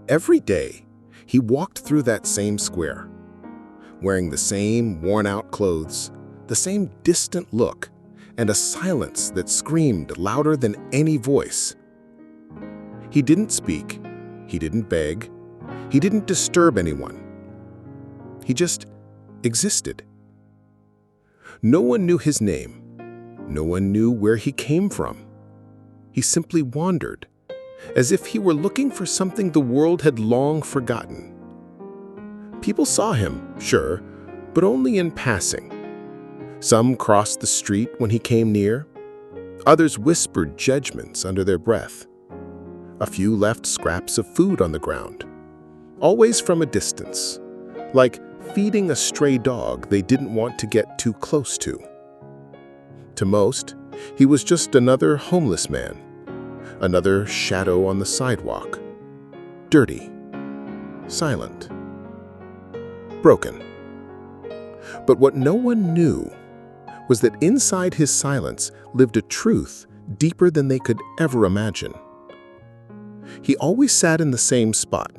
Every day, he walked through that same square, wearing the same worn-out clothes, the same distant look, and a silence that screamed louder than any voice. He didn't speak, he didn't beg, he didn't disturb anyone. He just existed. No one knew his name. No one knew where he came from. He simply wandered, as if he were looking for something the world had long forgotten. People saw him, sure, but only in passing. Some crossed the street when he came near. Others whispered judgments under their breath. A few left scraps of food on the ground, always from a distance, like feeding a stray dog they didn't want to get too close to. To most, he was just another homeless man, another shadow on the sidewalk, dirty, silent, broken. But what no one knew was that inside his silence lived a truth deeper than they could ever imagine. He always sat in the same spot,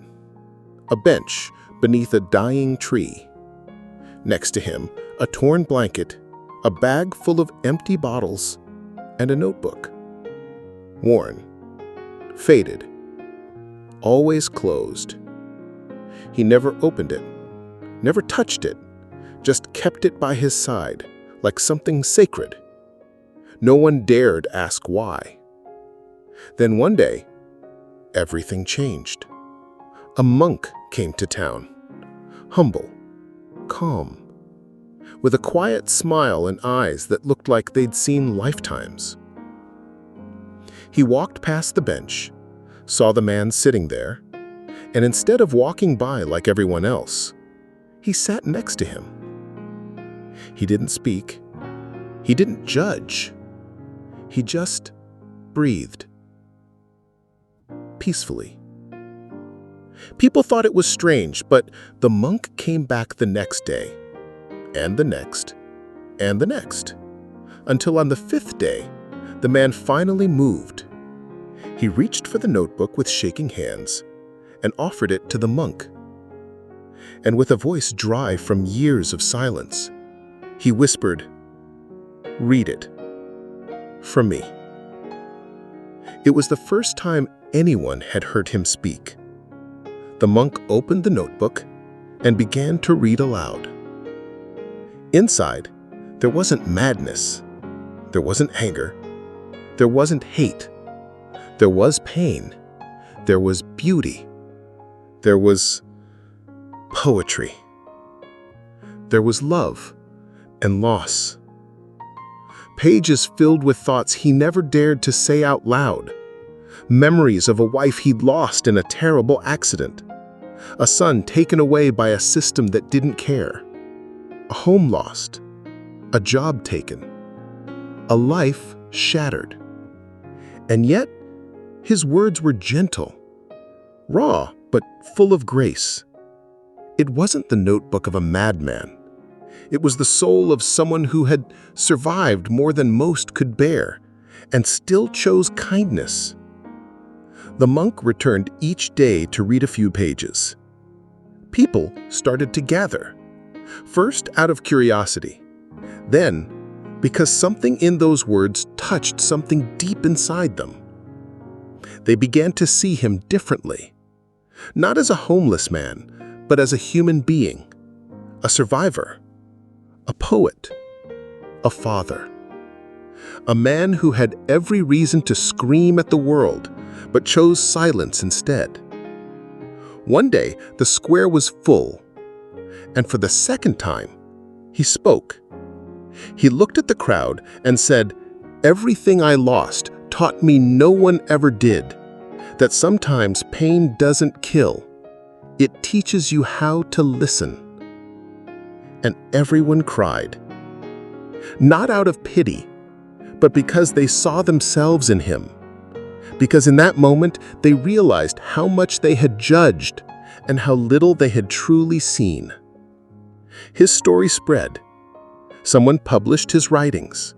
a bench beneath a dying tree. Next to him, a torn blanket, a bag full of empty bottles, and a notebook. Worn, faded, always closed. He never opened it, never touched it, just kept it by his side, like something sacred. No one dared ask why. Then one day, everything changed. A monk came to town, humble, calm, with a quiet smile and eyes that looked like they'd seen lifetimes. He walked past the bench, saw the man sitting there, and instead of walking by like everyone else, he sat next to him. He didn't speak. He didn't judge. He just breathed. Peacefully. People thought it was strange, but the monk came back the next day, and the next, and the next, until on the fifth day, the man finally moved. He reached for the notebook with shaking hands and offered it to the monk. And with a voice dry from years of silence, he whispered, "Read it. From me." It was the first time anyone had heard him speak. The monk opened the notebook and began to read aloud. Inside, there wasn't madness. There wasn't anger. There wasn't hate. There was pain. There was beauty. There was poetry. There was love and loss. Pages filled with thoughts he never dared to say out loud. Memories of a wife he'd lost in a terrible accident. A son taken away by a system that didn't care. A home lost. A job taken. A life shattered. And yet, his words were gentle, raw, but full of grace. It wasn't the notebook of a madman. It was the soul of someone who had survived more than most could bear and still chose kindness. The monk returned each day to read a few pages. People started to gather, first out of curiosity, then because something in those words touched something deep inside them. They began to see him differently, not as a homeless man, but as a human being, a survivor, a poet, a father, a man who had every reason to scream at the world, but chose silence instead. One day, the square was full, and for the second time, he spoke. He looked at the crowd and said, "Everything I lost taught me no one ever did, that sometimes pain doesn't kill. It teaches you how to listen." And everyone cried, not out of pity, but because they saw themselves in him. Because in that moment, they realized how much they had judged and how little they had truly seen. His story spread. Someone published his writings.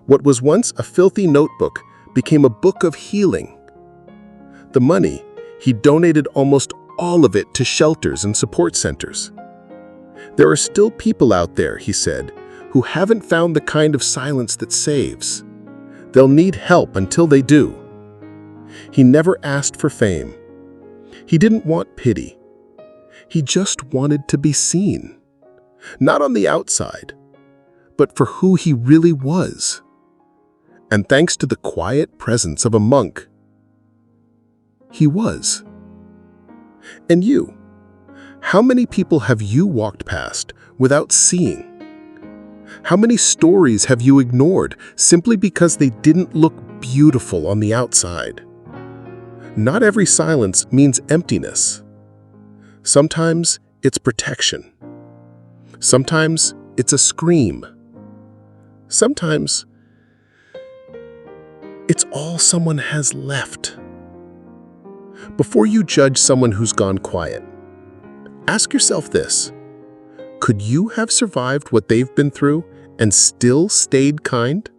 What was once a filthy notebook became a book of healing. The money He donated almost all of it to shelters and support centers. There are still people out there, he said, who haven't found the kind of silence that saves. They'll need help until they do. He never asked for fame. He didn't want pity. He just wanted to be seen. Not on the outside, but for who he really was. And thanks to the quiet presence of a monk, he was. And you? How many people have you walked past without seeing? How many stories have you ignored simply because they didn't look beautiful on the outside? Not every silence means emptiness. Sometimes it's protection. Sometimes it's a scream. Sometimes it's all someone has left. Before you judge someone who's gone quiet, ask yourself this: could you have survived what they've been through and still stayed kind?